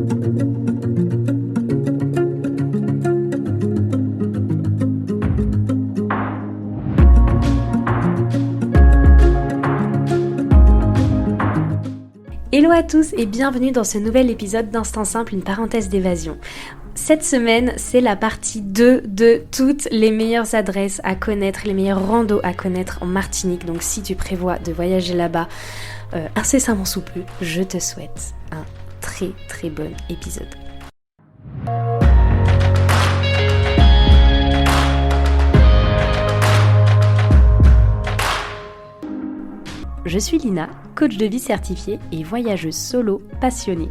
Hello à tous et bienvenue dans ce nouvel épisode d'Instant Simple, une parenthèse d'évasion. Cette semaine, c'est la partie 2 de toutes les meilleures adresses à connaître, les meilleurs randos à connaître en Martinique. Donc si tu prévois de voyager là-bas incessamment sous peu, je te souhaite un très très bon épisode. Je suis Lina, coach de vie certifiée et voyageuse solo passionnée.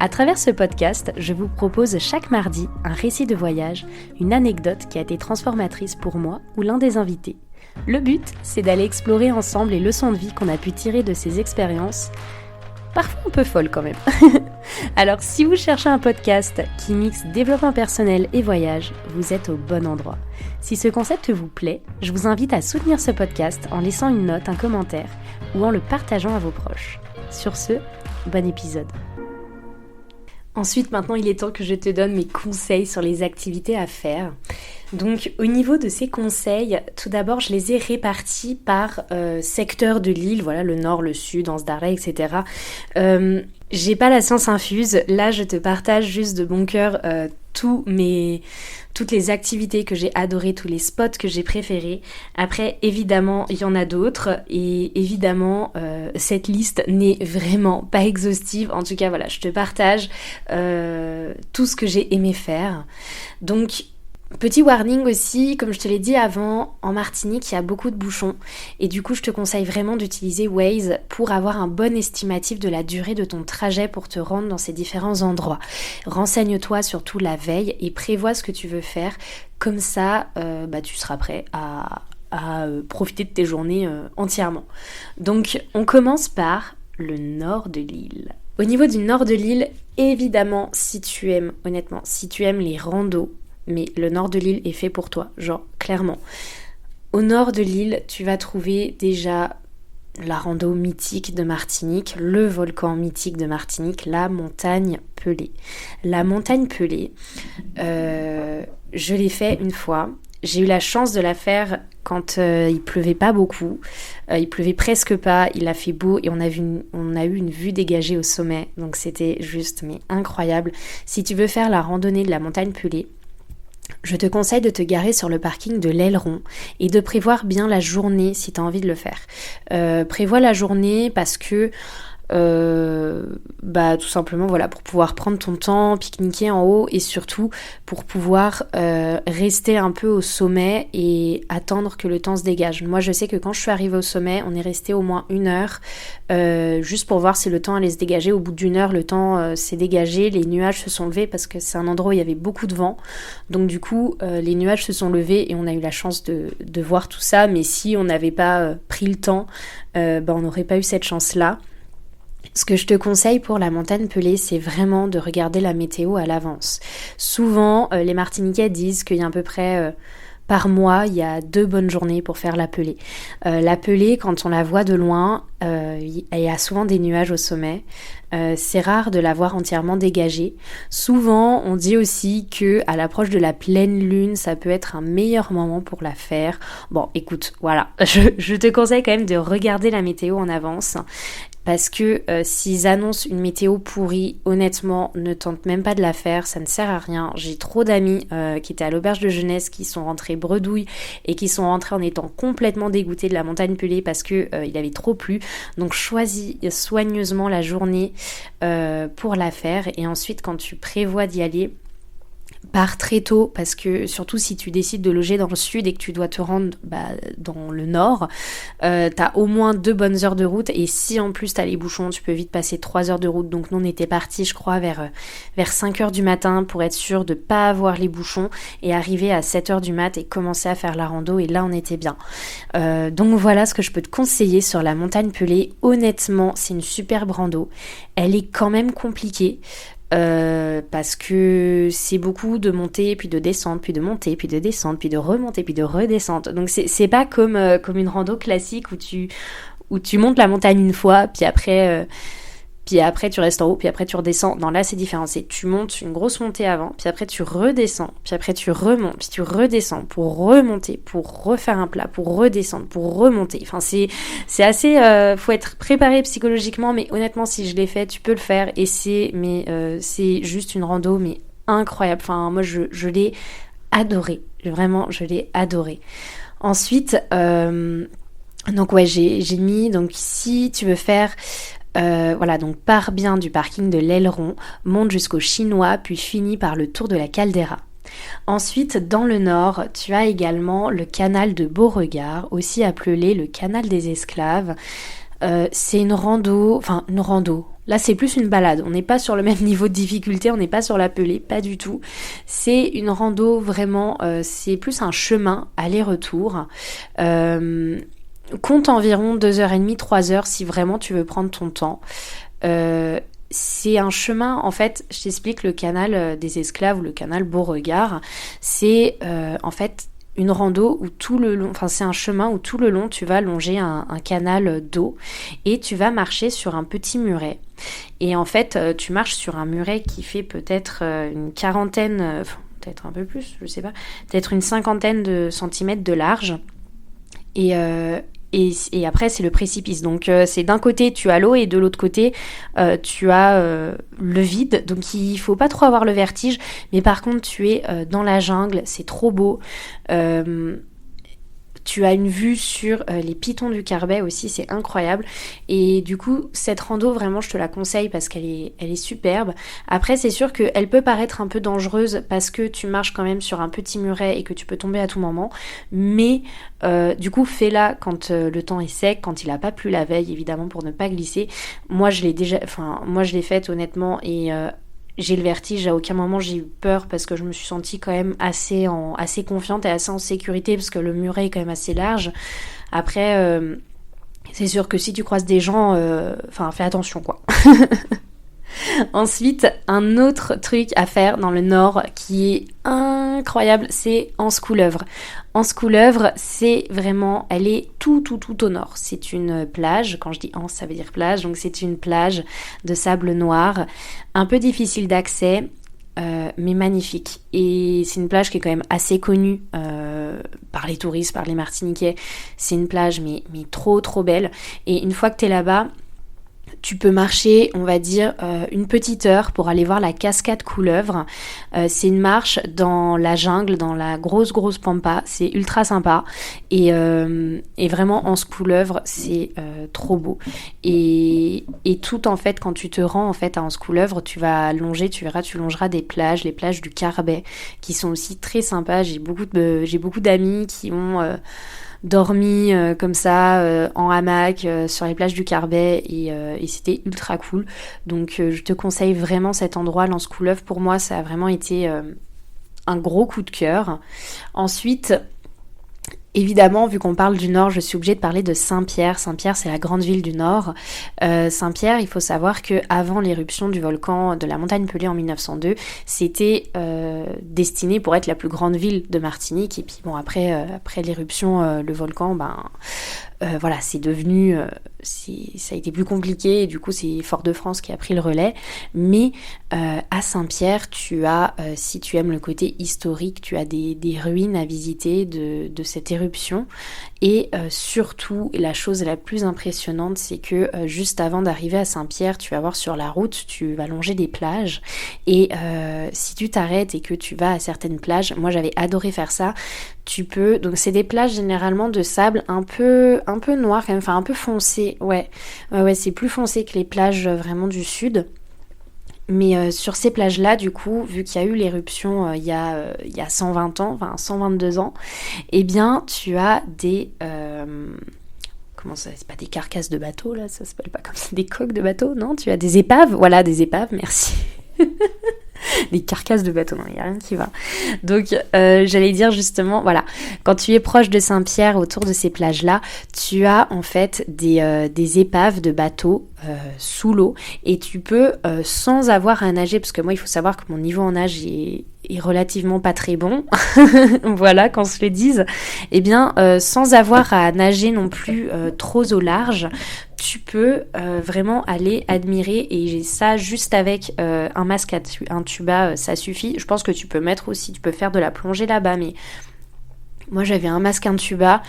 À travers ce podcast, je vous propose chaque mardi un récit de voyage, une anecdote qui a été transformatrice pour moi ou l'un des invités. Le but, c'est d'aller explorer ensemble les leçons de vie qu'on a pu tirer de ces expériences, parfois un peu folles quand même. Alors si vous cherchez un podcast qui mixe développement personnel et voyage, vous êtes au bon endroit. Si ce concept vous plaît, je vous invite à soutenir ce podcast en laissant une note, un commentaire ou en le partageant à vos proches. Sur ce, bon épisode. Ensuite, maintenant, il est temps que je te donne mes conseils sur les activités à faire. Donc, au niveau de ces conseils, tout d'abord, je les ai répartis par secteur de l'île, voilà, le nord, le sud, Anse-d'Arrée, etc. J'ai pas la science infuse, là, je te partage juste de bon cœur toutes les activités que j'ai adorées, tous les spots que j'ai préférés. Après, évidemment, il y en a d'autres et évidemment, cette liste n'est vraiment pas exhaustive. En tout cas, voilà, je te partage tout ce que j'ai aimé faire. Donc, petit warning aussi, comme je te l'ai dit avant, en Martinique, il y a beaucoup de bouchons et du coup, je te conseille vraiment d'utiliser Waze pour avoir un bon estimatif de la durée de ton trajet pour te rendre dans ces différents endroits. Renseigne-toi surtout la veille et prévois ce que tu veux faire. Comme ça, tu seras prêt à profiter de tes journées entièrement. Donc, on commence par le nord de l'île. Au niveau du nord de l'île, évidemment, si tu aimes les randos, mais le nord de l'île est fait pour toi, genre clairement. Au nord de l'île, tu vas trouver déjà la rando mythique de Martinique, le volcan mythique de Martinique, la montagne Pelée. La montagne Pelée, je l'ai fait une fois. J'ai eu la chance de la faire quand il pleuvait pas beaucoup, il pleuvait presque pas, il a fait beau et on a eu une vue dégagée au sommet, donc c'était juste incroyable. Si tu veux faire la randonnée de la montagne Pelée, je te conseille de te garer sur le parking de l'Aileron et de prévoir bien la journée si tu as envie de le faire. Prévois la journée parce que tout simplement voilà, pour pouvoir prendre ton temps, pique-niquer en haut et surtout pour pouvoir rester un peu au sommet et attendre que le temps se dégage. Moi je sais que quand je suis arrivée au sommet, on est resté au moins 1 heure juste pour voir si le temps allait se dégager. Au bout d'1 heure, le temps s'est dégagé, les nuages se sont levés parce que c'est un endroit où il y avait beaucoup de vent, donc du coup les nuages se sont levés et on a eu la chance de voir tout ça, mais si on n'avait pas pris le temps, on n'aurait pas eu cette chance-là. Ce que je te conseille pour la montagne Pelée, c'est vraiment de regarder la météo à l'avance. Souvent, les Martiniquais disent qu'il y a à peu près par mois, il y a 2 bonnes journées pour faire la Pelée. La Pelée, quand on la voit de loin, il y a souvent des nuages au sommet. C'est rare de la voir entièrement dégagée. Souvent, on dit aussi que à l'approche de la pleine lune, ça peut être un meilleur moment pour la faire. Bon, écoute, voilà, je te conseille quand même de regarder la météo en avance. Parce que s'ils annoncent une météo pourrie, honnêtement, ne tente même pas de la faire, ça ne sert à rien. J'ai trop d'amis qui étaient à l'auberge de jeunesse, qui sont rentrés bredouilles et qui sont rentrés en étant complètement dégoûtés de la montagne Pelée parce que il avait trop plu. Donc choisis soigneusement la journée pour la faire et ensuite quand tu prévois d'y aller, pars très tôt parce que surtout si tu décides de loger dans le sud et que tu dois te rendre dans le nord, t'as au moins 2 bonnes heures de route et si en plus t'as les bouchons, tu peux vite passer 3 heures de route. Donc nous on était partis je crois vers 5 heures du matin pour être sûr de pas avoir les bouchons et arriver à 7 heures du mat et commencer à faire la rando et là on était bien. Donc voilà ce que je peux te conseiller sur la montagne Pelée. Honnêtement c'est une superbe rando, elle est quand même compliquée. Parce que c'est beaucoup de monter puis de descendre puis de monter puis de descendre puis de remonter puis de redescendre, donc c'est pas comme une rando classique où tu montes la montagne une fois puis après puis après tu restes en haut, puis après tu redescends. Non, là c'est différent, c'est tu montes une grosse montée avant, puis après tu redescends, puis après tu remontes, puis tu redescends pour remonter, pour refaire un plat, pour redescendre, pour remonter. Enfin c'est assez, faut être préparé psychologiquement, mais honnêtement si je l'ai fait, tu peux le faire et c'est juste une rando mais incroyable. Enfin moi je l'ai adoré, vraiment je l'ai adoré. Ensuite, donc ouais j'ai mis, donc si tu veux faire voilà, donc pars bien du parking de l'Aileron, monte jusqu'au Chinois, puis finis par le tour de la Caldeira. Ensuite, dans le nord, tu as également le canal de Beauregard, aussi appelé le canal des esclaves. C'est une rando. Là, c'est plus une balade. On n'est pas sur le même niveau de difficulté, on n'est pas sur la pelée, pas du tout. C'est une rando vraiment, c'est plus un chemin aller-retour. Compte environ 2h30, 3h si vraiment tu veux prendre ton temps. C'est un chemin, en fait, je t'explique, le canal des esclaves ou le canal Beauregard, c'est en fait une rando où tout le long, enfin c'est un chemin où tout le long tu vas longer un canal d'eau et tu vas marcher sur un petit muret. Et en fait, tu marches sur un muret qui fait peut-être une quarantaine, peut-être un peu plus, je sais pas, peut-être une cinquantaine de centimètres de large. Et après, c'est le précipice. Donc, c'est d'un côté, tu as l'eau et de l'autre côté, tu as le vide. Donc, il faut pas trop avoir le vertige. Mais par contre, tu es dans la jungle. C'est trop beau. Tu as une vue sur les pitons du Carbet aussi, c'est incroyable. Et du coup, cette rando, vraiment, je te la conseille parce qu'elle est superbe. Après, c'est sûr qu'elle peut paraître un peu dangereuse parce que tu marches quand même sur un petit muret et que tu peux tomber à tout moment. Mais du coup, fais-la quand le temps est sec, quand il n'a pas plu la veille, évidemment, pour ne pas glisser. Moi, je l'ai faite honnêtement et j'ai le vertige, à aucun moment j'ai eu peur parce que je me suis sentie quand même assez confiante et assez en sécurité parce que le muret est quand même assez large. Après, c'est sûr que si tu croises des gens, fais attention quoi. Ensuite, un autre truc à faire dans le nord qui est incroyable, c'est Anse-Couleuvre. Anse-Couleuvre, c'est vraiment, elle est tout au nord. C'est une plage, quand je dis Anse, ça veut dire plage, donc c'est une plage de sable noir, un peu difficile d'accès, mais magnifique. Et c'est une plage qui est quand même assez connue par les touristes, par les Martiniquais. C'est une plage mais trop belle. Et une fois que t'es là-bas, tu peux marcher, on va dire, une petite heure pour aller voir la cascade Couleuvre. C'est une marche dans la jungle, dans la grosse pampa. C'est ultra sympa. Et vraiment, Anse Couleuvre, c'est trop beau. Et tout, en fait, quand tu te rends en fait à Anse Couleuvre, tu vas longer, tu verras, tu longeras des plages, les plages du Carbet, qui sont aussi très sympas. J'ai beaucoup d'amis qui ont dormi comme ça en hamac sur les plages du Carbet et c'était ultra cool. Donc je te conseille vraiment cet endroit, l'Anse Couleuvre. Pour moi, ça a vraiment été un gros coup de cœur. Ensuite, évidemment, vu qu'on parle du Nord, je suis obligée de parler de Saint-Pierre. Saint-Pierre, c'est la grande ville du Nord. Saint-Pierre, il faut savoir qu'avant l'éruption du volcan de la montagne Pelée en 1902, c'était destiné pour être la plus grande ville de Martinique. Et puis bon, après l'éruption, le volcan, voilà, c'est devenu, ça a été plus compliqué et du coup c'est Fort-de-France qui a pris le relais. Mais à Saint-Pierre, tu as, si tu aimes le côté historique, tu as des ruines à visiter de cette éruption. Et surtout, la chose la plus impressionnante, c'est que juste avant d'arriver à Saint-Pierre, tu vas voir sur la route, tu vas longer des plages. Et si tu t'arrêtes et que tu vas à certaines plages, moi j'avais adoré faire ça, tu peux, donc c'est des plages généralement de sable un peu noir quand même, enfin un peu foncé, ouais, c'est plus foncé que les plages vraiment du sud. Mais sur ces plages-là, du coup, vu qu'il y a eu l'éruption il y a 120 ans, enfin 122 ans, eh bien, tu as des... comment ça, c'est pas des carcasses de bateaux, là, ça s'appelle pas comme ça, des coques de bateaux, non? Tu as des épaves, voilà, des épaves, merci. Des carcasses de bateaux, non, il n'y a rien qui va. Donc, j'allais dire justement, voilà, quand tu es proche de Saint-Pierre, autour de ces plages-là, tu as en fait des épaves de bateaux sous l'eau et tu peux, sans avoir à nager, parce que moi, il faut savoir que mon niveau en nage est est relativement pas très bon, voilà, qu'on se le dise, eh bien, sans avoir à nager non plus trop au large, tu peux vraiment aller admirer, et j'ai ça juste avec un masque, un tuba, ça suffit. Je pense que tu peux mettre aussi, tu peux faire de la plongée là-bas, mais moi j'avais un masque, un tuba,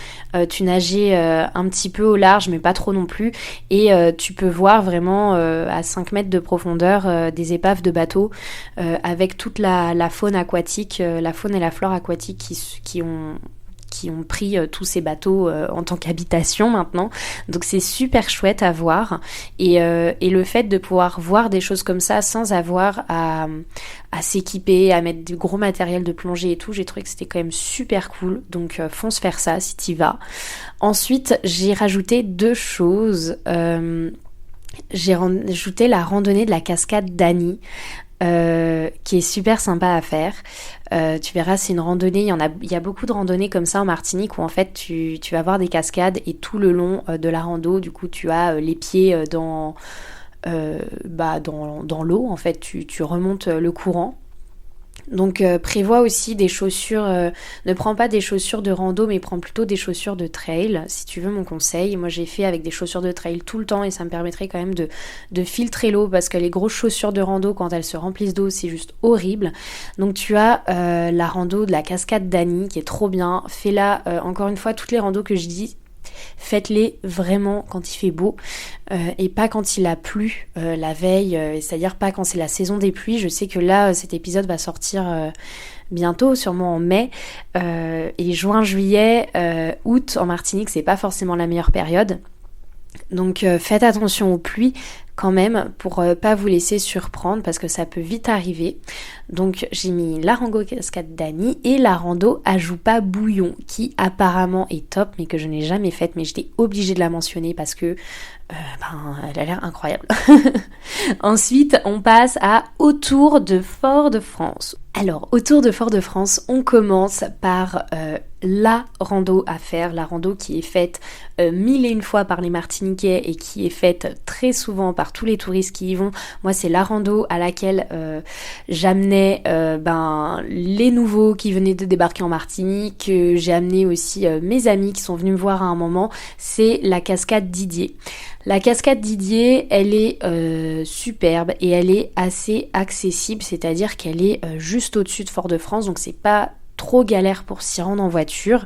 tu nageais un petit peu au large mais pas trop non plus, et tu peux voir vraiment à 5 mètres de profondeur des épaves de bateaux avec toute la faune aquatique, la faune et la flore aquatique qui ont pris tous ces bateaux en tant qu'habitation maintenant. Donc c'est super chouette à voir. Et le fait de pouvoir voir des choses comme ça sans avoir à s'équiper, à mettre du gros matériel de plongée et tout, j'ai trouvé que c'était quand même super cool. Donc fonce faire ça si t'y vas. Ensuite, j'ai rajouté 2 choses. J'ai rajouté la randonnée de la cascade d'Annie. Qui est super sympa à faire. Tu verras, c'est une randonnée, il y a beaucoup de randonnées comme ça en Martinique où en fait tu vas voir des cascades, et tout le long de la rando, du coup tu as les pieds dans l'eau, en fait tu remontes le courant. Donc prévois aussi des chaussures, ne prends pas des chaussures de rando, mais prends plutôt des chaussures de trail, si tu veux mon conseil. Moi j'ai fait avec des chaussures de trail tout le temps, et ça me permettrait quand même de filtrer l'eau, parce que les grosses chaussures de rando, quand elles se remplissent d'eau, c'est juste horrible. Donc tu as la rando de la cascade d'Annie qui est trop bien. Fais-la, encore une fois, toutes les randos que je dis, faites-les vraiment quand il fait beau et pas quand il a plu la veille, c'est-à-dire pas quand c'est la saison des pluies. Je sais que là cet épisode va sortir bientôt, sûrement en mai, et juin, juillet, août en Martinique, c'est pas forcément la meilleure période. Donc faites attention aux pluies quand même pour pas vous laisser surprendre, parce que ça peut vite arriver. Donc j'ai mis la rando cascade d'Annie et la rando Ajoupa Bouillon, qui apparemment est top, mais que je n'ai jamais faite, mais j'étais obligée de la mentionner parce que elle a l'air incroyable. Ensuite, on passe à Autour de Fort-de-France. Alors, Autour de Fort-de-France, on commence par la rando à faire, la rando qui est faite 1001 fois par les Martiniquais et qui est faite très souvent par tous les touristes qui y vont. Moi, c'est la rando à laquelle j'amenais les nouveaux qui venaient de débarquer en Martinique. J'ai amené aussi mes amis qui sont venus me voir à un moment. C'est la cascade Didier. La cascade Didier, elle est superbe et elle est assez accessible, c'est-à-dire qu'elle est juste au-dessus de Fort-de-France, donc c'est pas trop galère pour s'y rendre en voiture,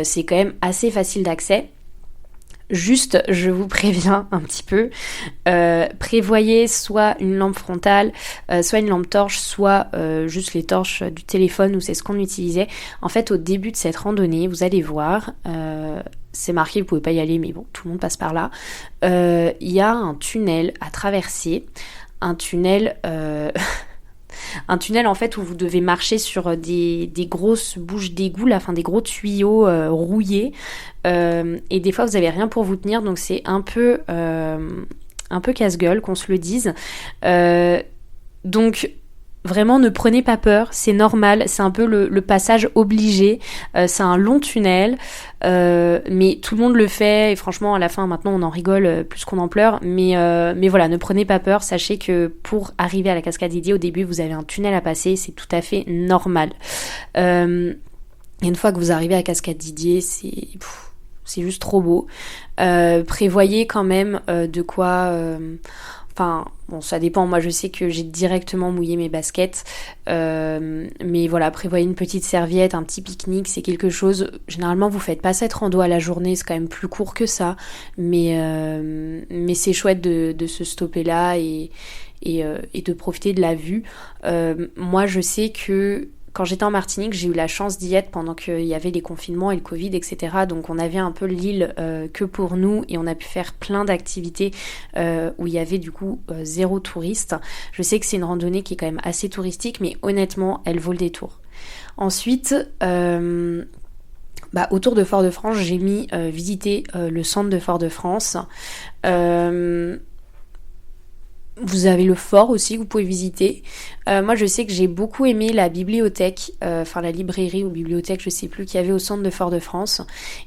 c'est quand même assez facile d'accès. Juste, je vous préviens un petit peu, prévoyez soit une lampe frontale, soit une lampe torche, soit juste les torches du téléphone, où c'est ce qu'on utilisait. En fait, au début de cette randonnée, vous allez voir, c'est marqué, vous pouvez pas y aller, mais bon, tout le monde passe par là. Il y a un tunnel à traverser, un tunnel en fait où vous devez marcher sur des grosses bouches d'égout, là, enfin des gros tuyaux rouillés, et des fois vous avez rien pour vous tenir, donc c'est un peu casse-gueule, qu'on se le dise. Donc vraiment, ne prenez pas peur, c'est normal, c'est un peu le passage obligé, c'est un long tunnel, mais tout le monde le fait, et franchement à la fin maintenant on en rigole plus qu'on en pleure, mais voilà, ne prenez pas peur, sachez que pour arriver à la cascade Didier, au début vous avez un tunnel à passer, c'est tout à fait normal. Et une fois que vous arrivez à la cascade Didier, c'est juste trop beau. Prévoyez quand même de quoi... Enfin, bon, ça dépend. Moi, je sais que j'ai directement mouillé mes baskets. Mais voilà, prévoyez une petite serviette, un petit pique-nique, c'est quelque chose... Généralement, vous faites pas cette rando à la journée, c'est quand même plus court que ça. Mais c'est chouette de se stopper là et de profiter de la vue. Moi, je sais que... Quand j'étais en Martinique, j'ai eu la chance d'y être pendant qu'il y avait les confinements et le Covid, etc. Donc on avait un peu l'île que pour nous, et on a pu faire plein d'activités où il y avait du coup 0 touriste. Je sais que c'est une randonnée qui est quand même assez touristique, mais honnêtement, elle vaut le détour. Ensuite, autour de Fort-de-France, j'ai mis visiter le centre de Fort-de-France. Vous avez le fort aussi que vous pouvez visiter. Moi je sais que j'ai beaucoup aimé la bibliothèque, la librairie ou bibliothèque, je sais plus, qu'il y avait au centre de Fort-de-France.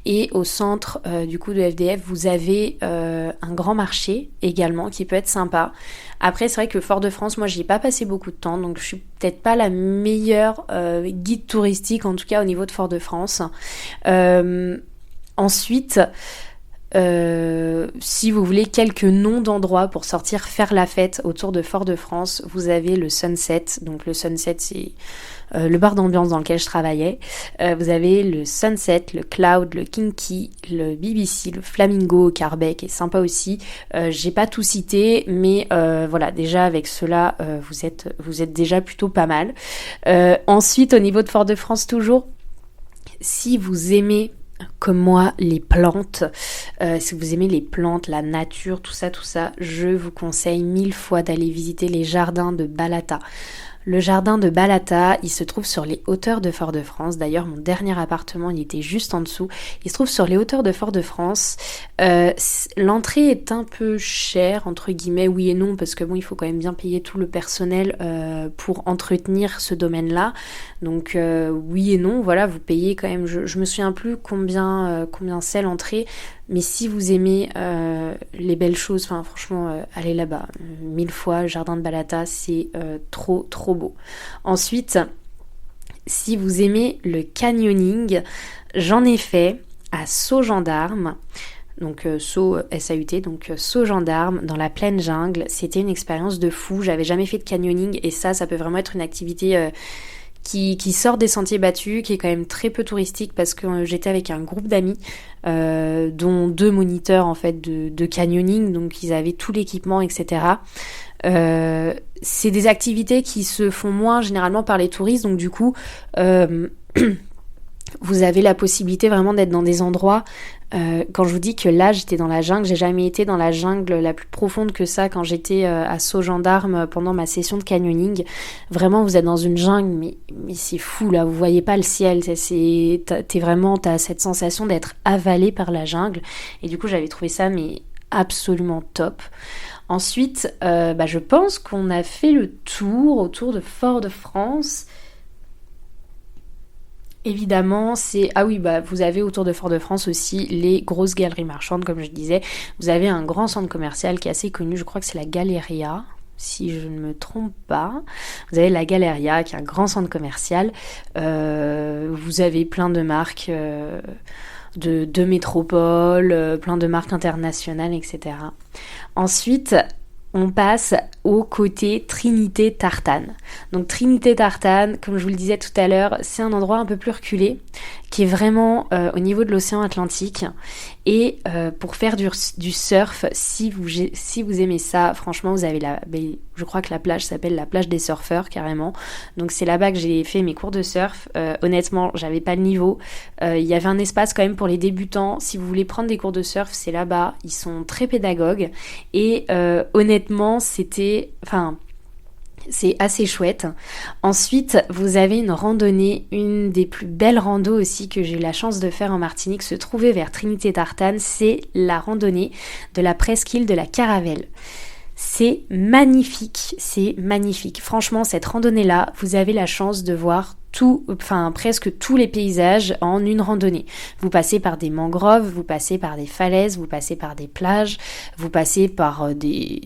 Et au centre du coup de FDF, vous avez un grand marché également qui peut être sympa. Après c'est vrai que Fort-de-France, moi j'y ai pas passé beaucoup de temps, donc je suis peut-être pas la meilleure guide touristique, en tout cas au niveau de Fort-de-France. Ensuite... si vous voulez quelques noms d'endroits pour sortir faire la fête autour de Fort-de-France, vous avez le Sunset. Donc le Sunset, c'est le bar d'ambiance dans lequel je travaillais. Vous avez le Sunset, le Cloud, le Kinky, le BBC, le Flamingo, Carbec, qui est sympa aussi. J'ai pas tout cité, mais voilà, déjà avec cela, vous êtes déjà plutôt pas mal. Ensuite, au niveau de Fort-de-France toujours, si vous aimez comme moi les plantes, si vous aimez les plantes, la nature, tout ça, je vous conseille 1000 fois d'aller visiter les jardins de Balata. Le jardin de Balata, il se trouve sur les hauteurs de Fort-de-France. D'ailleurs, mon dernier appartement, il était juste en dessous. Il se trouve sur les hauteurs de Fort-de-France. L'entrée est un peu chère, entre guillemets, oui et non, parce que bon, il faut quand même bien payer tout le personnel pour entretenir ce domaine-là. Donc oui et non, voilà, vous payez quand même. Je me souviens plus combien c'est l'entrée. Mais si vous aimez les belles choses, enfin franchement, allez là-bas. 1000 fois, le jardin de Balata, c'est trop beau. Ensuite, si vous aimez le canyoning, j'en ai fait à Saut-Gendarme. Donc Saut SAUT, donc Saut Gendarme dans la pleine jungle. C'était une expérience de fou. J'avais jamais fait de canyoning et ça peut vraiment être une activité qui sort des sentiers battus, qui est quand même très peu touristique parce que j'étais avec un groupe d'amis dont 2 moniteurs en fait de canyoning, donc ils avaient tout l'équipement, etc. C'est des activités qui se font moins généralement par les touristes, donc du coup vous avez la possibilité vraiment d'être dans des endroits. Quand je vous dis que là j'étais dans la jungle, j'ai jamais été dans la jungle la plus profonde que ça quand j'étais à Saut-Gendarme pendant ma session de canyoning. Vraiment vous êtes dans une jungle mais c'est fou là, vous voyez pas le ciel, t'as cette sensation d'être avalé par la jungle et du coup j'avais trouvé ça mais absolument top. Ensuite je pense qu'on a fait le tour autour de Fort-de-France. Évidemment, vous avez autour de Fort-de-France aussi les grosses galeries marchandes, comme je disais. Vous avez un grand centre commercial qui est assez connu, je crois que c'est la Galeria, si je ne me trompe pas. Vous avez la Galeria, qui est un grand centre commercial. Vous avez plein de marques de métropole, plein de marques internationales, etc. Ensuite, on passe au côté Trinité Tartane. Donc Trinité Tartane, comme je vous le disais tout à l'heure, c'est un endroit un peu plus reculé, qui est vraiment au niveau de l'océan Atlantique. Et pour faire du surf, si vous aimez ça, franchement, vous avez je crois que la plage s'appelle la plage des surfeurs, carrément. Donc c'est là-bas que j'ai fait mes cours de surf. Honnêtement, j'avais pas le niveau. Il y avait un espace quand même pour les débutants. Si vous voulez prendre des cours de surf, c'est là-bas. Ils sont très pédagogues. Et honnêtement, c'est assez chouette. Ensuite, vous avez une randonnée, une des plus belles randos aussi que j'ai eu la chance de faire en Martinique, se trouver vers Trinité Tartane, c'est la randonnée de la presqu'île de la Caravelle. C'est magnifique. Franchement, cette randonnée-là, vous avez la chance de voir presque tous les paysages en une randonnée. Vous passez par des mangroves, vous passez par des falaises, vous passez par des plages, vous passez par des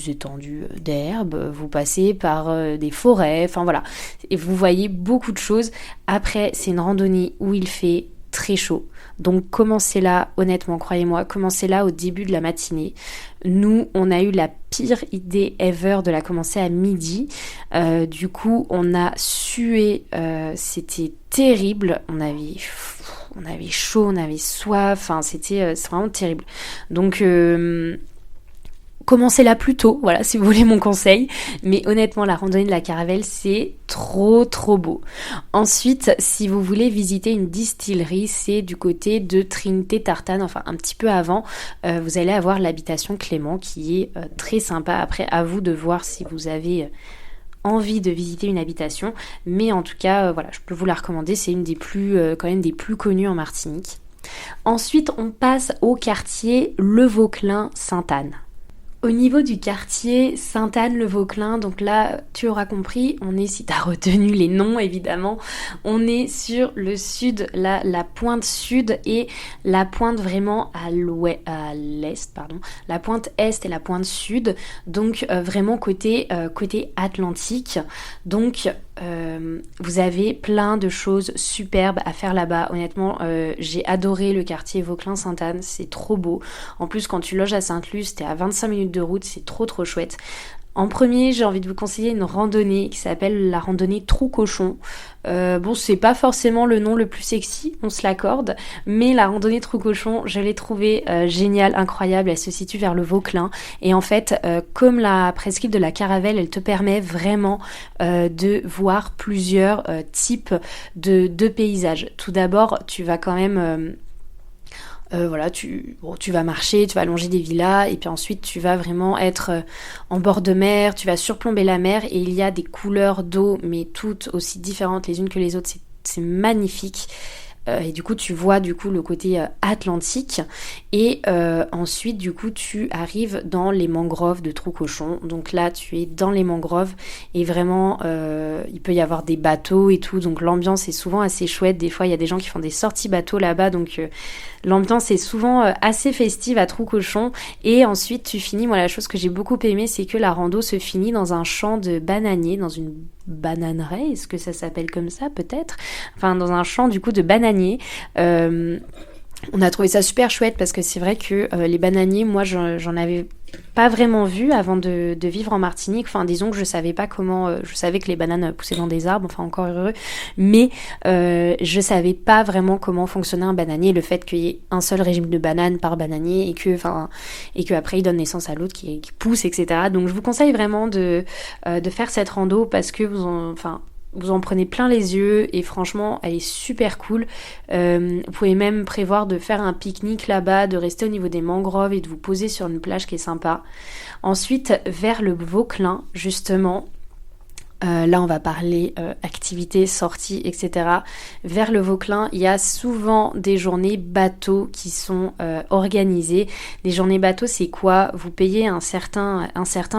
étendues d'herbe, vous passez par des forêts, enfin voilà. Et vous voyez beaucoup de choses. Après, c'est une randonnée où il fait très chaud. Donc commencez là, honnêtement, croyez-moi, commencez là au début de la matinée. Nous, on a eu la pire idée ever de la commencer à midi. Du coup, on a sué, c'était terrible. On avait chaud, on avait soif, enfin c'est vraiment terrible. Donc commencez là plus tôt, voilà, si vous voulez mon conseil. Mais honnêtement, la randonnée de la Caravelle, c'est trop beau. Ensuite, si vous voulez visiter une distillerie, c'est du côté de Trinité Tartane, enfin un petit peu avant. Vous allez avoir l'habitation Clément qui est très sympa. Après, à vous de voir si vous avez envie de visiter une habitation. Mais en tout cas, voilà, je peux vous la recommander. C'est une des quand même des plus connues en Martinique. Ensuite, on passe au quartier Le Vauclin Sainte-Anne. Au niveau du quartier, Sainte-Anne-le-Vauclin, donc là, tu auras compris, on est, si t'as retenu les noms évidemment, on est sur le sud, la pointe sud et la pointe vraiment à l'est, pardon, la pointe est et la pointe sud, donc vraiment côté Atlantique. Donc vous avez plein de choses superbes à faire là-bas. Honnêtement, j'ai adoré le quartier Vauclin-Sainte-Anne, c'est trop beau. En plus, quand tu loges à Sainte-Luce, t'es à 25 minutes de route, c'est trop chouette. En premier, j'ai envie de vous conseiller une randonnée qui s'appelle la randonnée Trou Cochon. Bon, c'est pas forcément le nom le plus sexy, on se l'accorde, mais la randonnée Trou Cochon, je l'ai trouvée géniale, incroyable. Elle se situe vers le Vauclin. Et en fait, comme la presqu'île de la Caravelle, elle te permet vraiment de voir plusieurs types de paysages. Tout d'abord, tu vas quand même... voilà, tu vas marcher, tu vas longer des villas et puis ensuite tu vas vraiment être en bord de mer, tu vas surplomber la mer et il y a des couleurs d'eau mais toutes aussi différentes les unes que les autres, c'est magnifique. Et du coup tu vois du coup le côté atlantique et ensuite du coup tu arrives dans les mangroves de Trou Cochon. Donc là tu es dans les mangroves et vraiment il peut y avoir des bateaux et tout, donc l'ambiance est souvent assez chouette. Des fois il y a des gens qui font des sorties bateaux là-bas, donc l'ambiance est souvent assez festive à Trou Cochon. Et ensuite tu finis, moi la chose que j'ai beaucoup aimé c'est que la rando se finit dans un champ de bananiers, dans une bananeraie, est-ce que ça s'appelle comme ça peut-être, enfin dans un champ du coup de bananiers. On a trouvé ça super chouette parce que c'est vrai que les bananiers, moi j'en avais pas vraiment vu avant de vivre en Martinique. Enfin disons que je savais pas comment, je savais que les bananes poussaient dans des arbres, enfin encore heureux, mais je savais pas vraiment comment fonctionnait un bananier, le fait qu'il y ait un seul régime de bananes par bananier et que après il donne naissance à l'autre qui pousse, etc. Donc je vous conseille vraiment de faire cette rando parce que vous en prenez plein les yeux et franchement elle est super cool. Vous pouvez même prévoir de faire un pique-nique là-bas, de rester au niveau des mangroves et de vous poser sur une plage qui est sympa. Ensuite vers le Vauclin justement, là on va parler activités, sorties, etc. Vers le Vauclin, il y a souvent des journées bateaux qui sont organisées. Les journées bateaux, c'est quoi? Vous payez un certain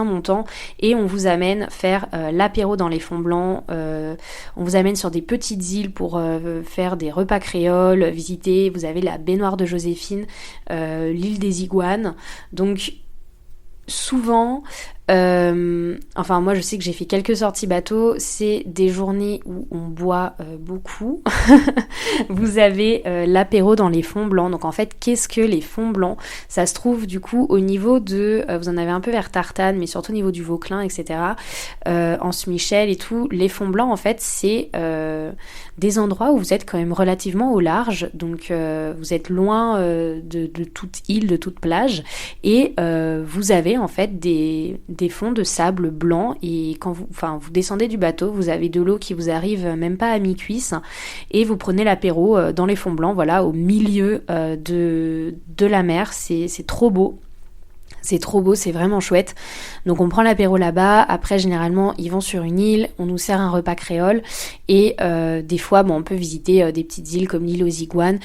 montant et on vous amène faire l'apéro dans les fonds blancs. On vous amène sur des petites îles pour faire des repas créoles, visiter. Vous avez la baignoire de Joséphine, l'île des Iguanes. Donc souvent, enfin moi je sais que j'ai fait quelques sorties bateau, c'est des journées où on boit beaucoup. Vous avez l'apéro dans les fonds blancs. Donc en fait qu'est-ce que les fonds blancs? Ça se trouve du coup au niveau de, vous en avez un peu vers Tartane mais surtout au niveau du Vauclin, etc. Anse-Michel et tout, les fonds blancs en fait c'est des endroits où vous êtes quand même relativement au large, donc vous êtes loin de toute île, de toute plage et vous avez en fait des fonds de sable blanc et quand vous descendez du bateau, vous avez de l'eau qui vous arrive même pas à mi-cuisse et vous prenez l'apéro dans les fonds blancs, voilà, au milieu de la mer. C'est trop beau. C'est trop beau, c'est vraiment chouette. Donc on prend l'apéro là-bas, après généralement ils vont sur une île, on nous sert un repas créole et des fois on peut visiter des petites îles comme l'île aux Iguanes.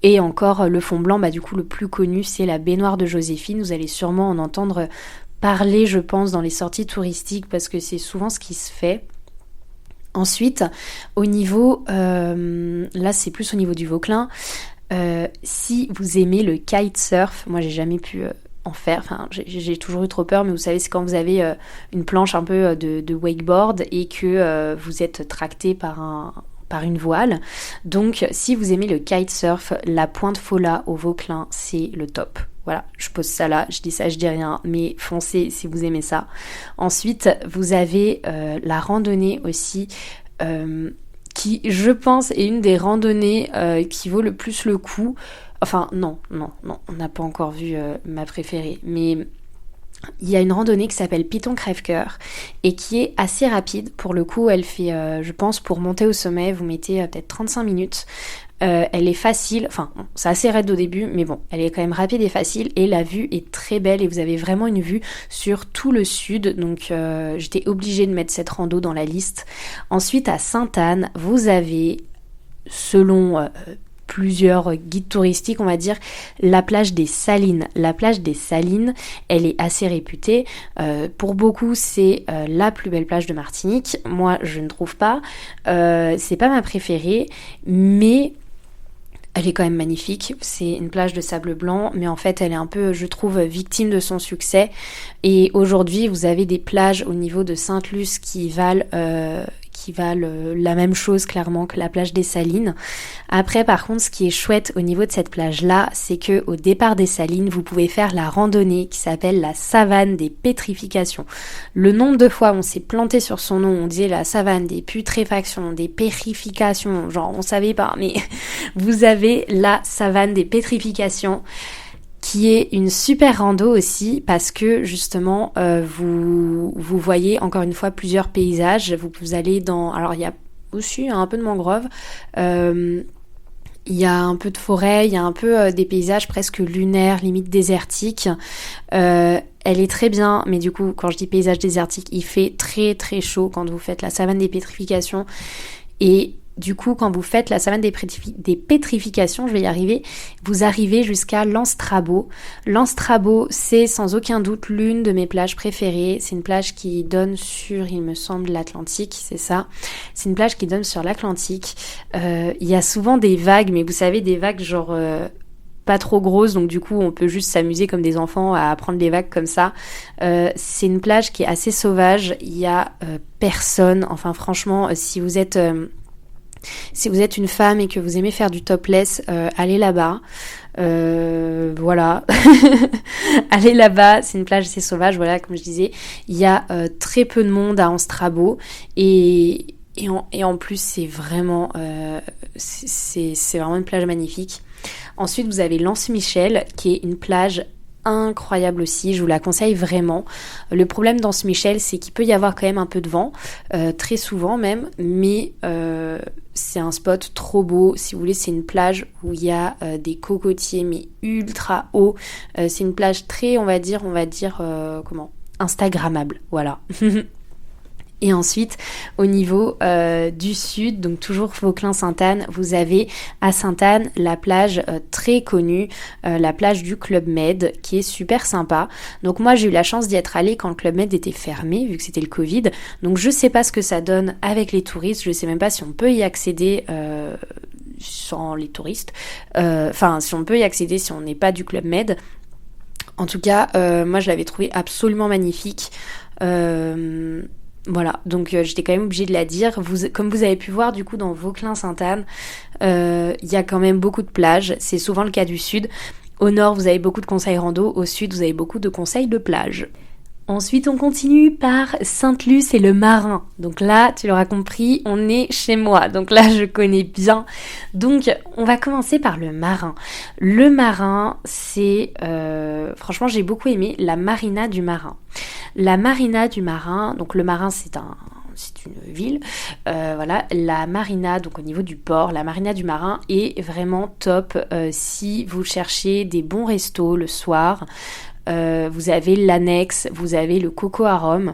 Et encore le fond blanc, du coup le plus connu c'est la baignoire de Joséphine. Vous allez sûrement en entendre parler je pense dans les sorties touristiques parce que c'est souvent ce qui se fait. Ensuite au niveau, là c'est plus au niveau du Vauclin, si vous aimez le kitesurf, moi j'ai jamais pu en faire, enfin j'ai toujours eu trop peur, mais vous savez c'est quand vous avez une planche un peu de wakeboard et que vous êtes tracté par une voile. Donc si vous aimez le kitesurf, la Pointe Folla au Vauclin c'est le top. Voilà, je pose ça là, je dis rien, mais foncez si vous aimez ça. Ensuite, vous avez la randonnée aussi, qui, je pense, est une des randonnées qui vaut le plus le coup. Enfin, non, on n'a pas encore vu ma préférée, mais il y a une randonnée qui s'appelle Piton Crève-Cœur et qui est assez rapide. Pour le coup, elle fait, je pense, pour monter au sommet, vous mettez peut-être 35 minutes. Elle est facile, enfin c'est assez raide au début mais bon elle est quand même rapide et facile et la vue est très belle et vous avez vraiment une vue sur tout le sud, donc j'étais obligée de mettre cette rando dans la liste. Ensuite à Sainte-Anne vous avez selon plusieurs guides touristiques, on va dire, la plage des Salines. La plage des Salines, elle est assez réputée. Pour beaucoup, c'est la plus belle plage de Martinique. Moi, je ne trouve pas. C'est pas ma préférée, mais elle est quand même magnifique. C'est une plage de sable blanc, mais en fait, elle est un peu, je trouve, victime de son succès. Et aujourd'hui, vous avez des plages au niveau de Sainte-Luce qui valent la même chose clairement que la plage des Salines. Après, par contre, ce qui est chouette au niveau de cette plage-là, c'est que au départ des Salines, vous pouvez faire la randonnée qui s'appelle la savane des pétrifications. Le nombre de fois où on s'est planté sur son nom, on disait la savane des putréfactions, des pétrifications, genre on savait pas, mais vous avez la savane des pétrifications, qui est une super rando aussi parce que justement vous voyez encore une fois plusieurs paysages. Vous allez dans... Alors il y a aussi un peu de mangrove, il y a un peu de forêt, il y a un peu des paysages presque lunaires, limite désertiques. Elle est très bien, mais du coup quand je dis paysage désertique, il fait très très chaud quand vous faites la savane des pétrifications. Et du coup, quand vous faites la savane des pétrifications, je vais y arriver, vous arrivez jusqu'à Lanstrabo. Lanstrabo, c'est sans aucun doute l'une de mes plages préférées. C'est une plage qui donne sur, il me semble, l'Atlantique, c'est ça. C'est une plage qui donne sur l'Atlantique. Il y a souvent des vagues, mais vous savez, des vagues genre... pas trop grosses, donc du coup on peut juste s'amuser comme des enfants à prendre les vagues comme ça. C'est une plage qui est assez sauvage, il y a personne, enfin franchement si vous êtes une femme et que vous aimez faire du topless, allez là-bas. Voilà. Allez là-bas, c'est une plage assez sauvage, voilà, comme je disais. Il y a très peu de monde à Anstrabo et en plus c'est vraiment une plage magnifique. Ensuite vous avez L'Anse-Michel qui est une plage incroyable aussi, je vous la conseille vraiment. Le problème d'Anse-Michel, c'est qu'il peut y avoir quand même un peu de vent, très souvent même, mais c'est un spot trop beau. Si vous voulez, c'est une plage où il y a des cocotiers mais ultra hauts. C'est une plage très, on va dire, instagrammable, voilà. Et ensuite, au niveau du sud, donc toujours Vauclin-Sainte-Anne, vous avez à Sainte-Anne la plage très connue, la plage du Club Med, qui est super sympa. Donc moi, j'ai eu la chance d'y être allée quand le Club Med était fermé, vu que c'était le Covid. Donc je sais pas ce que ça donne avec les touristes, je sais même pas si on peut y accéder sans les touristes. Enfin, si on peut y accéder si on n'est pas du Club Med. En tout cas, moi je l'avais trouvé absolument magnifique. Voilà, donc j'étais quand même obligée de la dire. Comme vous avez pu voir du coup dans Vauclin-Sainte-Anne, il y a quand même beaucoup de plages. C'est souvent le cas du sud. Au nord, vous avez beaucoup de conseils rando. Au sud, vous avez beaucoup de conseils de plage. Ensuite, on continue par Sainte-Luce et le Marin. Donc là, tu l'auras compris, on est chez moi. Donc là, je connais bien. Donc, on va commencer par le Marin. Le Marin, c'est... franchement, j'ai beaucoup aimé la marina du Marin. La marina du Marin, donc le Marin, c'est une ville. Voilà, la marina, donc au niveau du port, la marina du Marin est vraiment top si vous cherchez des bons restos le soir. Vous avez l'annexe, vous avez le Coco à Rome.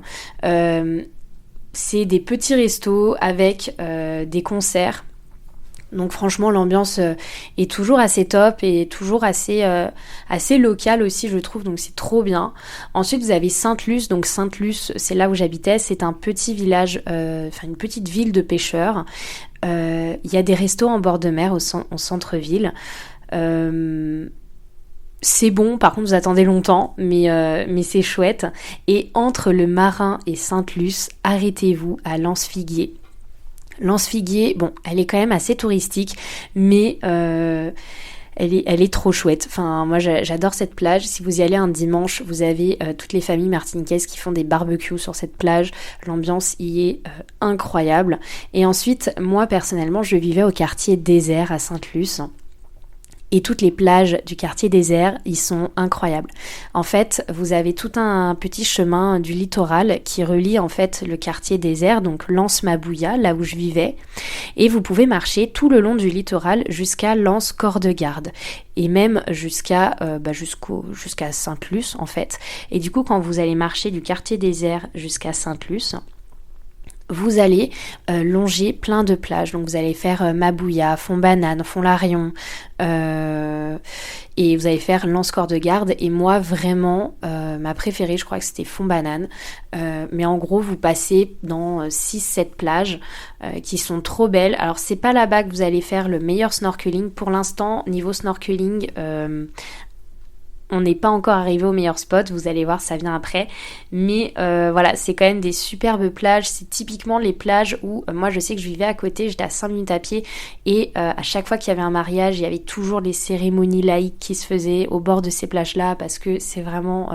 C'est des petits restos avec des concerts. Donc franchement l'ambiance est toujours assez top et toujours assez locale aussi je trouve, donc c'est trop bien. Ensuite vous avez Sainte-Luce, donc Sainte-Luce c'est là où j'habitais, c'est un petit village, une petite ville de pêcheurs. Il y a des restos en bord de mer au centre-ville. C'est bon, par contre vous attendez longtemps, mais c'est chouette. Et entre le Marin et Sainte-Luce, arrêtez-vous à l'Anse-Figuier. L'Anse-Figuier, bon, elle est quand même assez touristique, mais elle est trop chouette. Enfin, moi j'adore cette plage. Si vous y allez un dimanche, vous avez toutes les familles martiniquaises qui font des barbecues sur cette plage. L'ambiance y est incroyable. Et ensuite, moi personnellement, je vivais au quartier désert à Sainte-Luce. Et toutes les plages du quartier désert, ils sont incroyables. En fait, vous avez tout un petit chemin du littoral qui relie en fait le quartier désert, donc Lens-Mabouya, là où je vivais. Et vous pouvez marcher tout le long du littoral jusqu'à Lens-Cordegarde. Et même jusqu'à Sainte-Luce en fait. Et du coup, quand vous allez marcher du quartier désert jusqu'à Sainte-Luce, vous allez longer plein de plages. Donc vous allez faire Mabouya, Fond Banane, Fond Larion, et vous allez faire Lance Corps de Garde. Et moi vraiment, ma préférée, je crois que c'était Fond Banane. Mais en gros, vous passez dans 6-7 plages qui sont trop belles. Alors c'est pas là-bas que vous allez faire le meilleur snorkeling. Pour l'instant, niveau snorkeling, on n'est pas encore arrivé au meilleur spot, vous allez voir, ça vient après. Mais voilà, c'est quand même des superbes plages. C'est typiquement les plages où, moi je sais que je vivais à côté, j'étais à 5 minutes à pied. Et à chaque fois qu'il y avait un mariage, il y avait toujours les cérémonies laïques qui se faisaient au bord de ces plages-là. Parce que c'est vraiment...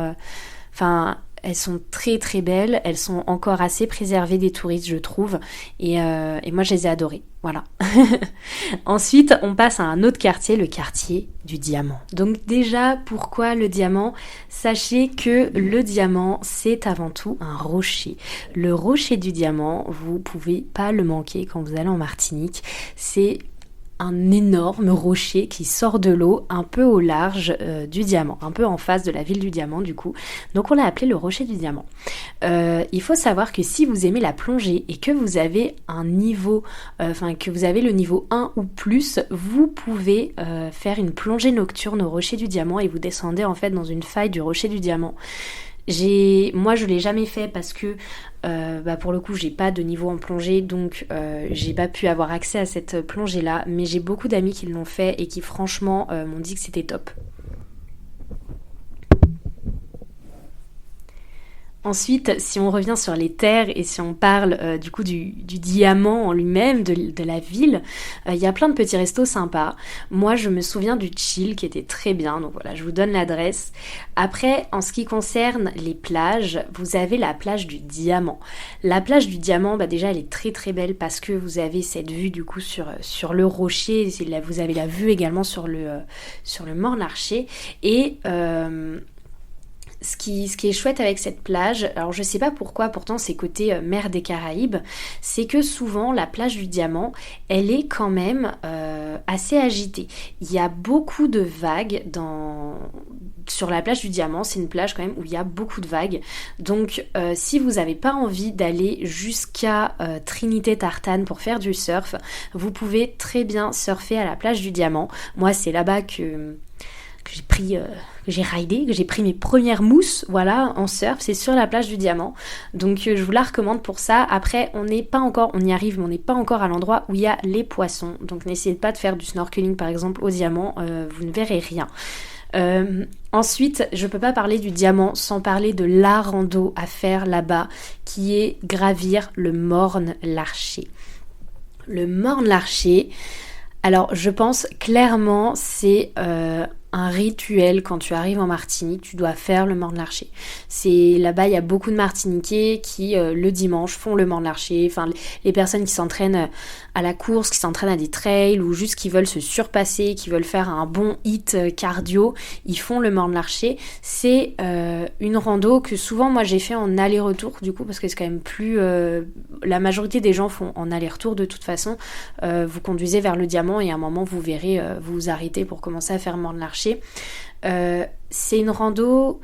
elles sont très très belles, elles sont encore assez préservées des touristes, je trouve, et moi je les ai adorées, voilà. Ensuite, on passe à un autre quartier, le quartier du diamant. Donc déjà, pourquoi le diamant ? Sachez que le diamant, c'est avant tout un rocher. Le rocher du diamant, vous pouvez pas le manquer quand vous allez en Martinique, c'est un énorme rocher qui sort de l'eau un peu au large du diamant, un peu en face de la ville du diamant du coup. Donc on l'a appelé le rocher du diamant. Il faut savoir que si vous aimez la plongée et que vous avez un niveau, que vous avez le niveau 1 ou plus, vous pouvez faire une plongée nocturne au rocher du diamant et vous descendez en fait dans une faille du rocher du diamant. Moi je l'ai jamais fait parce que pour le coup j'ai pas de niveau en plongée, donc j'ai pas pu avoir accès à cette plongée là, mais j'ai beaucoup d'amis qui l'ont fait et qui franchement m'ont dit que c'était top. Ensuite, si on revient sur les terres et si on parle du coup du diamant en lui-même, de la ville, il y a plein de petits restos sympas. Moi, je me souviens du Chill qui était très bien, donc voilà, je vous donne l'adresse. Après, en ce qui concerne les plages, vous avez la plage du Diamant. La plage du Diamant, déjà, elle est très très belle parce que vous avez cette vue du coup sur le rocher, vous avez la vue également sur le Morne-Larcher et... Ce qui est chouette avec cette plage, alors je sais pas pourquoi, pourtant c'est côté mer des Caraïbes, c'est que souvent la plage du Diamant, elle est quand même assez agitée. Il y a beaucoup de vagues sur la plage du Diamant, c'est une plage quand même où il y a beaucoup de vagues. Donc si vous n'avez pas envie d'aller jusqu'à Trinité-Tartane pour faire du surf, vous pouvez très bien surfer à la plage du Diamant. Moi c'est là-bas que j'ai ridé, que j'ai pris mes premières mousses, voilà, en surf, c'est sur la plage du Diamant. Donc je vous la recommande pour ça. Après, on y arrive, mais on n'est pas encore à l'endroit où il y a les poissons. Donc n'essayez pas de faire du snorkeling par exemple au Diamant, vous ne verrez rien. Ensuite, je peux pas parler du Diamant sans parler de la rando à faire là-bas, qui est gravir le Morne-Larcher. Le Morne-Larcher, alors je pense clairement c'est un rituel quand tu arrives en Martinique, tu dois faire le Morne-Larcher. Là-bas, il y a beaucoup de Martiniquais qui le dimanche font le Morne-Larcher, enfin les personnes qui s'entraînent à la course, qui s'entraînent à des trails ou juste qui veulent se surpasser, qui veulent faire un bon hit cardio, ils font le Morne-Larcher. C'est une rando que souvent moi j'ai fait en aller-retour du coup parce que c'est quand même plus... la majorité des gens font en aller-retour de toute façon. Vous conduisez vers le Diamant et à un moment vous verrez, vous vous arrêtez pour commencer à faire Morne-Larcher. C'est une rando...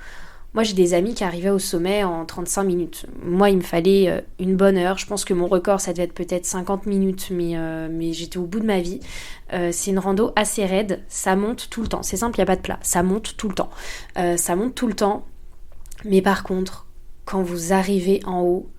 Moi j'ai des amis qui arrivaient au sommet en 35 minutes. Moi il me fallait une bonne heure. Je pense que mon record ça devait être peut-être 50 minutes, mais j'étais au bout de ma vie. C'est une rando assez raide, ça monte tout le temps. C'est simple, il n'y a pas de plat, ça monte tout le temps. Ça monte tout le temps, mais par contre, quand vous arrivez en haut,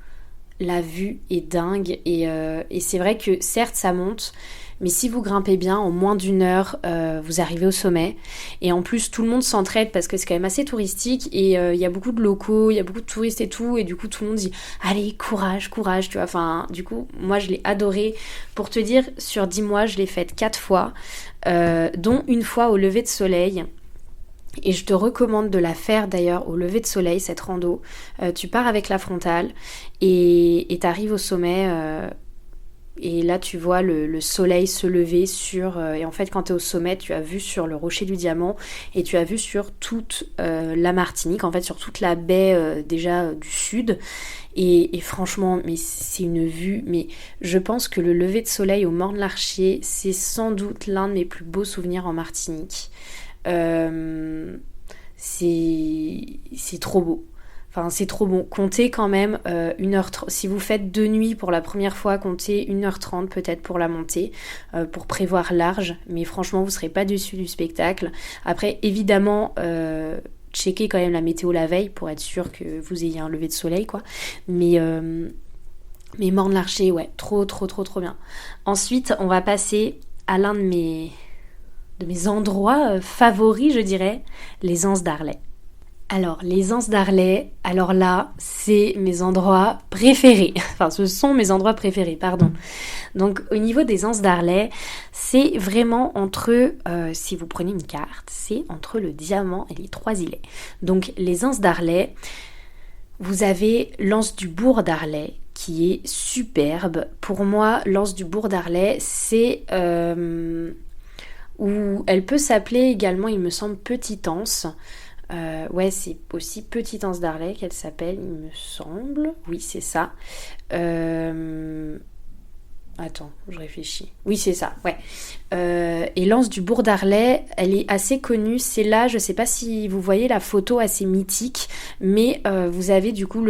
la vue est dingue et c'est vrai que certes ça monte, mais si vous grimpez bien, en moins d'une heure, vous arrivez au sommet. Et en plus, tout le monde s'entraide parce que c'est quand même assez touristique. Et il y a beaucoup de locaux, il y a beaucoup de touristes et tout. Et du coup, tout le monde dit « Allez, courage, courage !» Tu vois, enfin, du coup, moi, je l'ai adoré. Pour te dire, sur 10 mois, je l'ai faite 4 fois, dont une fois au lever de soleil. Et je te recommande de la faire d'ailleurs au lever de soleil, cette rando. Tu pars avec la frontale et t'arrives au sommet... et là tu vois le soleil se lever et en fait quand tu es au sommet tu as vu sur le rocher du Diamant et tu as vu sur toute la Martinique, en fait sur toute la baie déjà du sud et franchement mais c'est une vue, mais je pense que le lever de soleil au Morne-Larcher c'est sans doute l'un de mes plus beaux souvenirs en Martinique. C'est trop beau. Enfin, c'est trop bon. Comptez quand même 1h30. Si vous faites 2 nuits pour la première fois, comptez 1h30 peut-être pour la montée, pour prévoir large. Mais franchement, vous ne serez pas déçus du spectacle. Après, évidemment, checkez quand même la météo la veille pour être sûr que vous ayez un lever de soleil, quoi. Mais Morne-l'Archer, ouais, trop bien. Ensuite, on va passer à l'un de mes endroits favoris, je dirais, les Anses d'Arlet. Alors, les Anses d'Arlet, alors là, c'est mes endroits préférés. Enfin, ce sont mes endroits préférés, pardon. Donc, au niveau des Anses d'Arlet, c'est vraiment entre, si vous prenez une carte, c'est entre le Diamant et les Trois-Îlets. Donc, les Anses d'Arlet, vous avez l'Anse du Bourg d'Arlet, qui est superbe. Pour moi, l'Anse du Bourg d'Arlet, c'est... où elle peut s'appeler également, il me semble, Petite Anse. Ouais, c'est aussi Petite Anse d'Arlet qu'elle s'appelle, il me semble. Oui, c'est ça. Attends, je réfléchis. Oui, c'est ça, ouais. Et l'Anse du Bourg d'Arlet, elle est assez connue. C'est là, je sais pas si vous voyez la photo assez mythique, mais vous avez du coup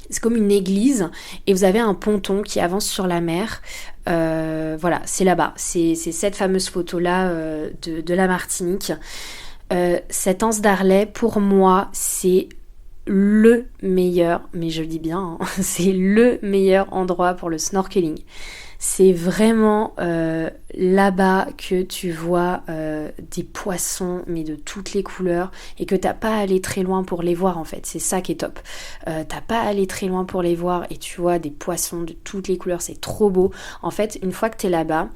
c'est comme une église et vous avez un ponton qui avance sur la mer. Voilà, c'est là-bas. C'est cette fameuse photo-là de la Martinique. Cette Anse d'Arlet, pour moi, c'est le meilleur, mais je le dis bien, hein, c'est le meilleur endroit pour le snorkeling. C'est vraiment là-bas que tu vois des poissons, mais de toutes les couleurs, et que t'as pas à aller très loin pour les voir en fait. C'est ça qui est top. T'as pas à aller très loin pour les voir et tu vois des poissons de toutes les couleurs, c'est trop beau. En fait, une fois que t'es là-bas,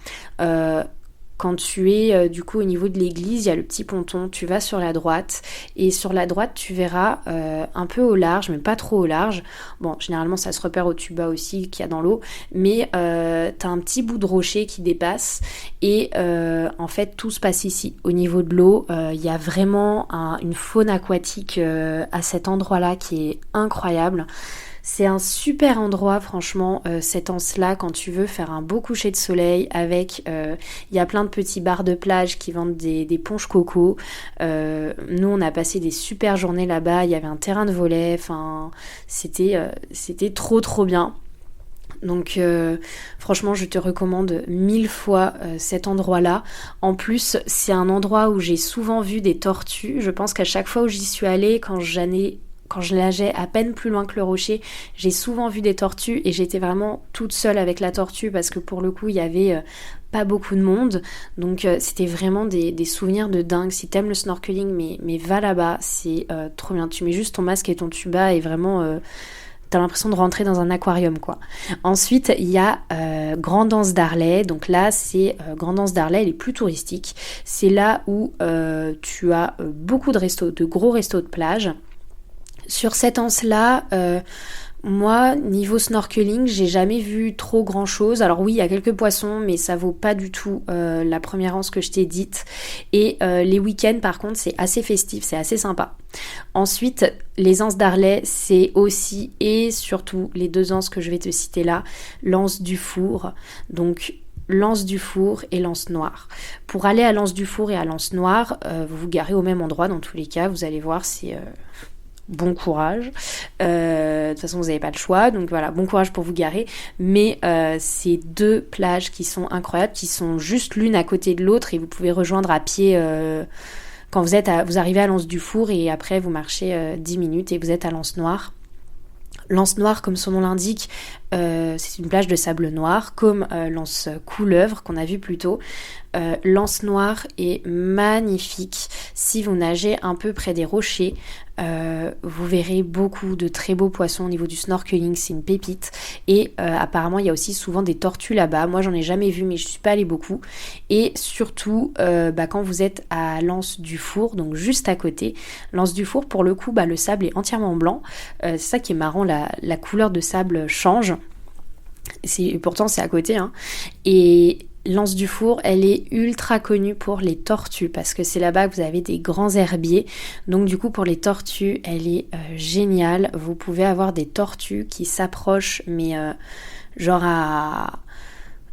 quand tu es du coup au niveau de l'église, il y a le petit ponton, tu vas sur la droite et sur la droite tu verras un peu au large, mais pas trop au large. Bon, généralement ça se repère au tuba aussi qu'il y a dans l'eau, mais t'as un petit bout de rocher qui dépasse et en fait tout se passe ici. Au niveau de l'eau, il y a vraiment une faune aquatique à cet endroit-là qui est incroyable. C'est un super endroit, franchement, cette anse-là, quand tu veux faire un beau coucher de soleil avec... Il y a plein de petits bars de plage qui vendent des ponches coco. Nous, on a passé des super journées là-bas. Il y avait un terrain de volley. Enfin, c'était trop bien. Donc franchement je te recommande 1000 fois cet endroit-là. En plus c'est un endroit où j'ai souvent vu des tortues. Je pense qu'à chaque fois où j'y suis allée, quand je nageais à peine plus loin que le rocher, j'ai souvent vu des tortues et j'étais vraiment toute seule avec la tortue parce que pour le coup il y avait pas beaucoup de monde, donc c'était vraiment des souvenirs de dingue. Si t'aimes le snorkeling, mais va là-bas, c'est trop bien. Tu mets juste ton masque et ton tuba et vraiment t'as l'impression de rentrer dans un aquarium quoi. Ensuite il y a Grande Anse d'Arlet, donc là c'est Grande Anse d'Arlet, elle est plus touristique. C'est là où tu as beaucoup de gros restos de plage. Sur cette anse-là, moi, niveau snorkeling, j'ai jamais vu trop grand-chose. Alors oui, il y a quelques poissons, mais ça vaut pas du tout la première anse que je t'ai dite. Et les week-ends, par contre, c'est assez festif, c'est assez sympa. Ensuite, les anses d'Arlet, c'est aussi et surtout les deux anses que je vais te citer là, l'anse du Four. Donc l'anse du Four et l'anse noire. Pour aller à l'anse du Four et à l'anse noire, vous vous garez au même endroit dans tous les cas. Vous allez voir, c'est... bon courage, de toute façon vous n'avez pas le choix, donc voilà, bon courage pour vous garer, mais c'est deux plages qui sont incroyables, qui sont juste l'une à côté de l'autre et vous pouvez rejoindre à pied quand vous arrivez à l'anse du Four et après vous marchez 10 minutes et vous êtes à l'anse noire. L'anse noire, comme son nom l'indique, c'est une plage de sable noir, comme l'anse Couleuvre qu'on a vu plus tôt. L'anse noire est magnifique. Si vous nagez un peu près des rochers, vous verrez beaucoup de très beaux poissons au niveau du snorkeling, c'est une pépite. Et apparemment, il y a aussi souvent des tortues là-bas. Moi, j'en ai jamais vu, mais je suis pas allée beaucoup. Et surtout, quand vous êtes à l'anse du Four, donc juste à côté, l'anse du Four, pour le coup, le sable est entièrement blanc. C'est ça qui est marrant, la couleur de sable change. Pourtant, c'est à côté, hein. Et l'anse du Four, elle est ultra connue pour les tortues parce que c'est là-bas que vous avez des grands herbiers. Donc du coup pour les tortues, elle est géniale. Vous pouvez avoir des tortues qui s'approchent, mais genre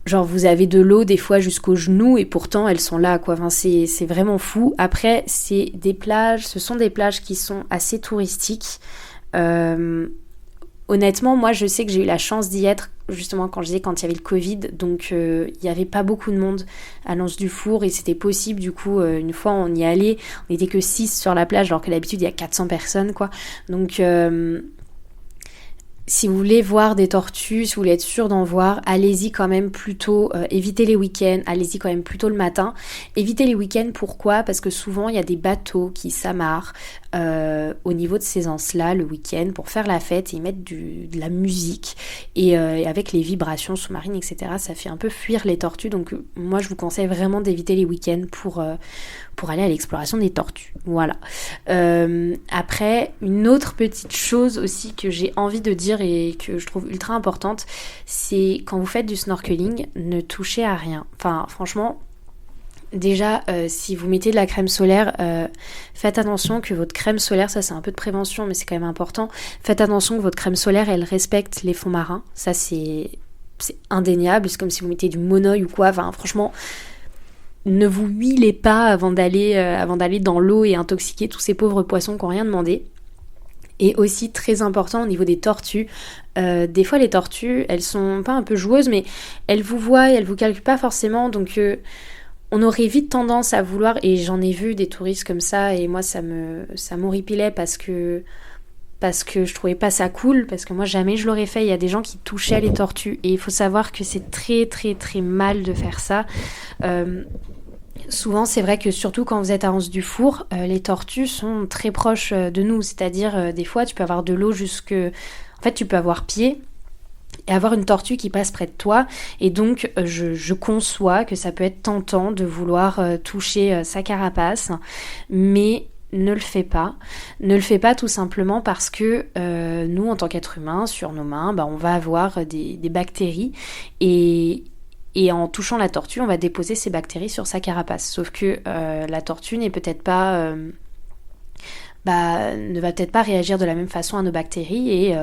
vous avez de l'eau des fois jusqu'aux genoux et pourtant elles sont là quoi. Enfin, c'est vraiment fou. Après ce sont des plages qui sont assez touristiques. Honnêtement, moi je sais que j'ai eu la chance d'y être justement quand il y avait le Covid, donc il n'y avait pas beaucoup de monde à l'Anse du Four et c'était possible du coup, une fois on y allait, on n'était que 6 sur la plage alors que d'habitude il y a 400 personnes quoi, donc si vous voulez voir des tortues, si vous voulez être sûr d'en voir, allez-y quand même plutôt, évitez les week-ends, allez-y quand même plutôt le matin. Évitez les week-ends, pourquoi ? Parce que souvent il y a des bateaux qui s'amarrent au niveau de ces anses-là le week-end pour faire la fête et ils mettent de la musique et avec les vibrations sous-marines, etc. ça fait un peu fuir les tortues. Donc moi je vous conseille vraiment d'éviter les week-ends pour aller à l'exploration des tortues. Voilà. Après, une autre petite chose aussi que j'ai envie de dire et que je trouve ultra importante, c'est quand vous faites du snorkeling, ne touchez à rien. Enfin, franchement, déjà, si vous mettez de la crème solaire, faites attention que votre crème solaire, ça c'est un peu de prévention, mais c'est quand même important, faites attention que votre crème solaire, elle respecte les fonds marins. Ça, c'est indéniable. C'est comme si vous mettez du monoeil ou quoi. Enfin, franchement, ne vous huilez pas avant d'aller dans l'eau et intoxiquer tous ces pauvres poissons qui n'ont rien demandé. Et aussi très important au niveau des tortues, des fois les tortues, elles sont pas un peu joueuses, mais elles vous voient et elles vous calculent pas forcément, donc on aurait vite tendance à vouloir, et j'en ai vu des touristes comme ça, et moi ça m'horripilait parce que je trouvais pas ça cool, parce que moi jamais je l'aurais fait. Il y a des gens qui touchaient les tortues et il faut savoir que c'est très très très mal de faire ça. Souvent c'est vrai que surtout quand vous êtes à Anse du Four, les tortues sont très proches de nous, c'est-à-dire des fois tu peux avoir de l'eau en fait tu peux avoir pied et avoir une tortue qui passe près de toi, et donc je conçois que ça peut être tentant de vouloir toucher sa carapace, mais ne le fais pas. Ne le fais pas tout simplement parce que nous, en tant qu'êtres humains, sur nos mains, on va avoir des bactéries et en touchant la tortue, on va déposer ces bactéries sur sa carapace. Sauf que la tortue n'est peut-être pas... ne va peut-être pas réagir de la même façon à nos bactéries et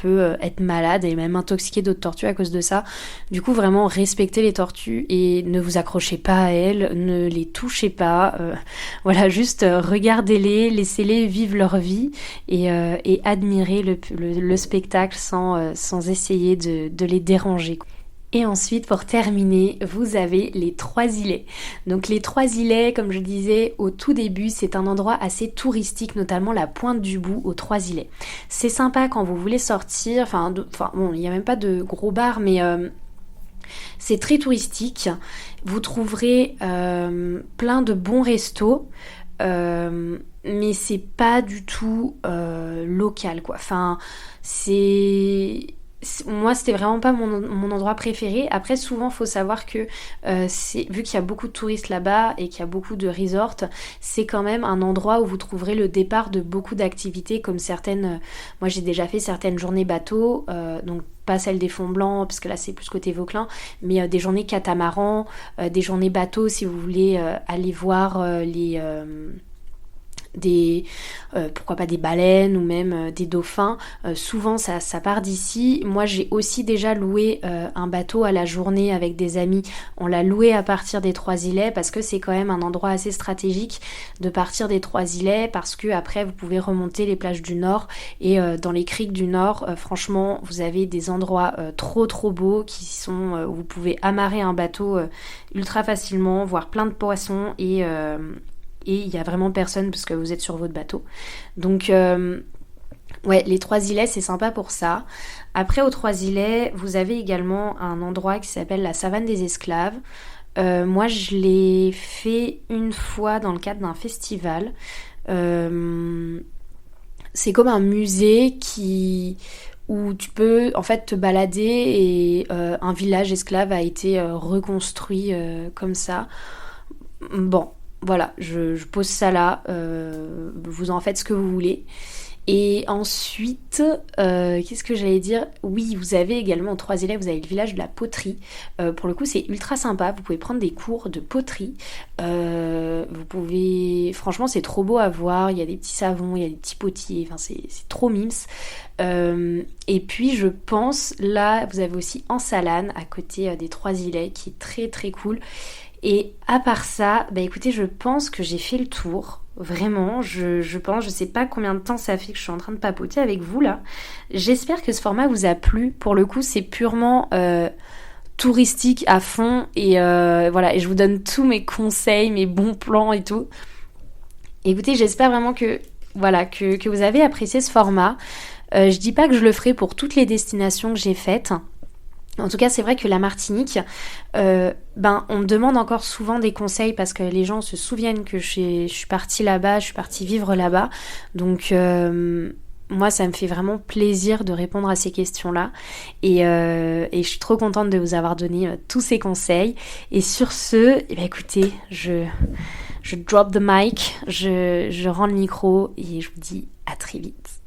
peut être malade et même intoxiquer d'autres tortues à cause de ça. Du coup, vraiment, respectez les tortues et ne vous accrochez pas à elles, ne les touchez pas. Voilà, juste regardez-les, laissez-les vivre leur vie et admirez le spectacle sans essayer de les déranger. Et ensuite, pour terminer, vous avez les 3 îlets. Donc les 3 îlets, comme je disais au tout début, c'est un endroit assez touristique, notamment la Pointe du Bout aux 3 îlets. C'est sympa quand vous voulez sortir, bon, il n'y a même pas de gros bars, mais c'est très touristique. Vous trouverez plein de bons restos, mais c'est pas du tout local, quoi. Enfin, moi c'était vraiment pas mon endroit préféré. Après souvent faut savoir que vu qu'il y a beaucoup de touristes là-bas et qu'il y a beaucoup de resorts, c'est quand même un endroit où vous trouverez le départ de beaucoup d'activités comme certaines, moi j'ai déjà fait certaines journées bateau, donc pas celle des Fonds Blancs parce que là c'est plus côté Vauclin, mais des journées catamaran, des journées bateau si vous voulez aller voir pourquoi pas des baleines ou même des dauphins. Souvent ça part d'ici. Moi j'ai aussi déjà loué un bateau à la journée avec des amis. On l'a loué à partir des 3 îlets parce que c'est quand même un endroit assez stratégique de partir des 3 îlets, parce que après vous pouvez remonter les plages du Nord et dans les criques du Nord, franchement vous avez des endroits trop beaux qui sont où vous pouvez amarrer un bateau ultra facilement, voir plein de poissons et il y a vraiment personne parce que vous êtes sur votre bateau. Donc ouais, les 3 îlets c'est sympa pour ça. Après aux 3 îlets, vous avez également un endroit qui s'appelle la Savane des Esclaves. Moi je l'ai fait une fois dans le cadre d'un festival. C'est comme un musée où tu peux en fait te balader et un village esclave a été reconstruit comme ça. Bon, voilà, je pose ça là, vous en faites ce que vous voulez. Et ensuite, qu'est-ce que j'allais dire ? Oui, vous avez également aux 3 îlets, vous avez le village de la poterie. Pour le coup, c'est ultra sympa, vous pouvez prendre des cours de poterie. Vous pouvez... Franchement, c'est trop beau à voir, il y a des petits savons, il y a des petits potiers, enfin c'est trop mimes. Et puis je pense, là, vous avez aussi Ansalane, à côté des 3 îlets, qui est très très cool. Et à part ça, écoutez, je pense que j'ai fait le tour. Vraiment, je pense, je sais pas combien de temps ça fait que je suis en train de papoter avec vous là. J'espère que ce format vous a plu. Pour le coup, c'est purement touristique à fond et voilà, et je vous donne tous mes conseils, mes bons plans et tout. Écoutez, j'espère vraiment que voilà que vous avez apprécié ce format. Je dis pas que je le ferai pour toutes les destinations que j'ai faites. En tout cas, c'est vrai que la Martinique, on me demande encore souvent des conseils parce que les gens se souviennent que je suis partie là-bas, je suis partie vivre là-bas. Donc, moi, ça me fait vraiment plaisir de répondre à ces questions-là. Et je suis trop contente de vous avoir donné tous ces conseils. Et sur ce, écoutez, je drop the mic, je rends le micro et je vous dis à très vite.